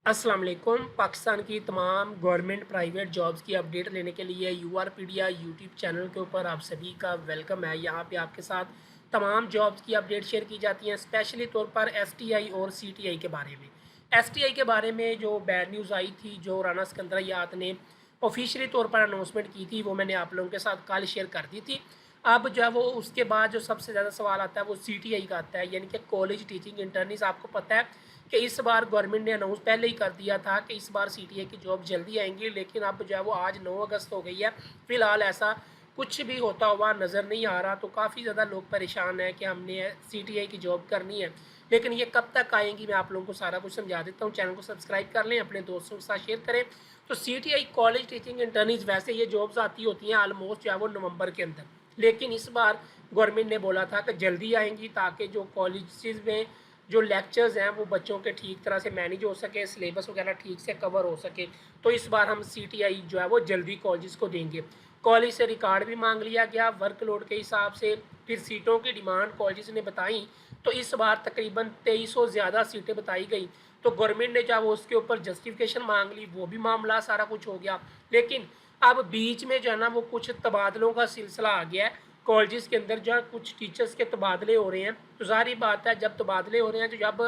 अस्सलाम वालेकुम। पाकिस्तान की तमाम गवर्नमेंट प्राइवेट जॉब्स की अपडेट लेने के लिए यूआरपीडिया यूट्यूब चैनल के ऊपर आप सभी का वेलकम है। यहाँ पे आपके साथ तमाम जॉब्स की अपडेट शेयर की जाती हैं, स्पेशली तौर पर एसटीआई और सीटीआई के बारे में। एसटीआई के बारे में जो बैड न्यूज़ आई थी, जो राना सिकंदरायात ने ऑफिशियली तौर पर अनाउंसमेंट की थी, वो मैंने आप लोगों के साथ कल शेयर कर दी थी। अब जो है वो उसके बाद जो सबसे ज़्यादा सवाल आता है वो सीटीआई का आता है, यानी कि कॉलेज टीचिंग इंटर्नीज। आपको पता है कि इस बार गवर्नमेंट ने अनाउंस पहले ही कर दिया था कि इस बार सीटीए की जॉब जल्दी आएंगी, लेकिन अब जो है वो आज 9 अगस्त हो गई है। फिलहाल ऐसा कुछ भी होता हुआ नज़र नहीं आ रहा, तो काफ़ी ज़्यादा लोग परेशान हैं कि हमने सीटीए की जॉब करनी है, लेकिन ये कब तक आएंगी मैं आप लोगों को सारा कुछ समझा देता हूँ। चैनल को सब्सक्राइब कर लें, अपने दोस्तों के साथ शेयर करें। तो सीटीआई कॉलेज टीचिंग इंटर्नीज, वैसे ये जॉब्स आती होती हैं ऑलमोस्ट जो है वो नवंबर के अंदर, लेकिन इस बार गवर्नमेंट ने बोला था कि जल्दी आएंगी ताकि जो कॉलेज में जो लेक्चर्स हैं वो बच्चों के ठीक तरह से मैनेज हो सके, सिलेबस वगैरह ठीक से कवर हो सके। तो इस बार हम सीटीआई जो है वो जल्दी कॉलेज को देंगे। कॉलेज से रिकॉर्ड भी मांग लिया गया वर्कलोड के हिसाब से, फिर सीटों की डिमांड कॉलेज ने बताई, तो इस बार तकरीबन 2300 ज़्यादा सीटें बताई गई। तो गवर्नमेंट ने जब उसके ऊपर जस्टिफिकेशन मांग ली, वो भी मामला सारा कुछ हो गया। लेकिन अब बीच में जो है ना वो कुछ तबादलों का सिलसिला आ गया है। कॉलेजेस के अंदर जो है कुछ टीचर्स के तबादले हो रहे हैं, तो ज़ाहिर बात है जब तबादले हो रहे हैं तो जब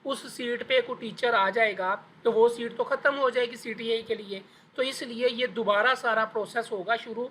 उस सीट पे कोई टीचर आ जाएगा तो वो सीट तो ख़त्म हो जाएगी सीटीआई के लिए। तो इसलिए ये दोबारा सारा प्रोसेस होगा शुरू।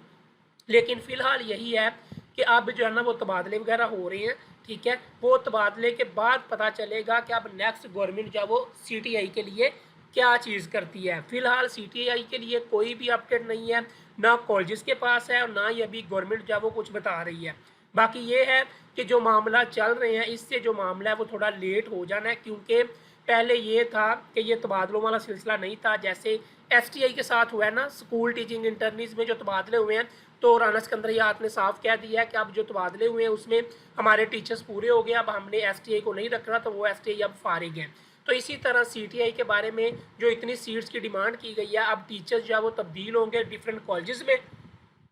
लेकिन फ़िलहाल यही है कि अब जो है ना वो तबादले वगैरह हो रहे हैं, ठीक है। वो तबादले के बाद पता चलेगा कि अब नेक्स्ट गवर्नमेंट जो है वो सीटीआई के लिए क्या चीज़ करती है। फ़िलहाल सीटीआई के लिए कोई भी अपडेट नहीं है, ना कॉलेजेस के पास है और ना ही अभी गवर्नमेंट जो है वो कुछ बता रही है। बाकी ये है कि जो मामला चल रहे हैं, इससे जो मामला है वो थोड़ा लेट हो जाना है, क्योंकि पहले ये था कि ये तबादलों वाला सिलसिला नहीं था। जैसे एसटीआई के साथ हुआ है ना, स्कूल टीचिंग इंटर्नीज में जो तबादले हुए हैं, तो राना सिकंदरायात ने साफ कह दिया है कि अब जो तबादले हुए हैं उसमें हमारे टीचर्स पूरे हो गए, अब हमने एसटीआई को नहीं रखना, तो वो एसटीआई अब फारिग हैं। तो इसी तरह सीटीआई के बारे में जो इतनी सीट्स की डिमांड की गई है, अब टीचर्स जो है वो तब्दील होंगे डिफरेंट कॉलेजेस में,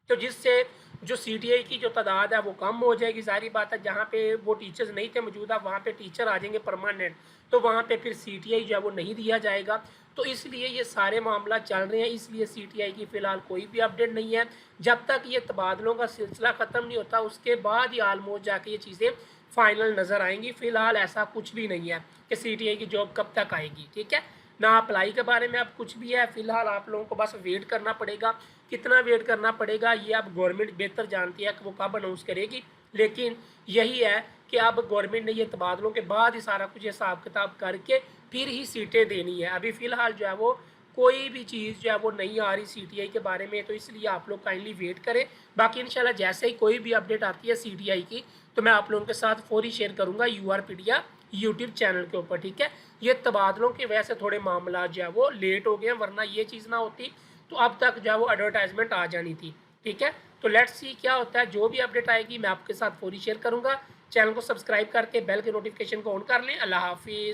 तो जिससे जो सीटीआई की जो तादाद है वो कम हो जाएगी। ज़ाहिर बात है जहाँ पे वो टीचर्स नहीं थे मौजूदा, वहाँ पे टीचर आ जाएंगे परमानेंट, तो वहाँ पे फिर सीटीआई जो है वो नहीं दिया जाएगा। तो इसलिए ये सारे मामला चल रहे हैं, इसलिए सीटीआई की फ़िलहाल कोई भी अपडेट नहीं है। जब तक ये तबादलों का सिलसिला ख़त्म नहीं होता उसके बाद ही आलमोस्ट जाके ये चीज़ें फाइनल नज़र आएंगी। फ़िलहाल ऐसा कुछ भी नहीं है कि सीटीआई की जॉब कब तक आएगी, ठीक है। ना अप्लाई के बारे में अब कुछ भी है, फ़िलहाल आप लोगों को बस वेट करना पड़ेगा। कितना वेट करना पड़ेगा ये अब गवर्नमेंट बेहतर जानती है कि वो कब अनाउंस करेगी। लेकिन यही है कि अब गवर्नमेंट ने ये तबादलों के बाद ही सारा कुछ हिसाब किताब करके फिर ही सीटें देनी है। अभी फ़िलहाल जो है वो कोई भी चीज़ जो है वो नहीं आ रही सीटीआई के बारे में, तो इसलिए आप लोग काइंडली वेट करें। बाकी इंशाल्लाह जैसे ही कोई भी अपडेट आती है सीटीआई की, तो मैं आप लोगों के साथ फौरी शेयर करूँगा यूआरपीडिया यूट्यूब चैनल के ऊपर, ठीक है। ये तबादलों की वजह से थोड़े मामला जो है वो लेट हो गए हैं, वरना ये चीज़ ना होती तो अब तक जो है वो एडवर्टाइजमेंट आ जानी थी, ठीक है। तो लेट्स सी क्या होता है, जो भी अपडेट आएगी मैं आपके साथ फौरी शेयर करूँगा। चैनल को सब्सक्राइब करके बेल के नोटिफिकेशन को ऑन कर लें। अल्लाह हाफिज़।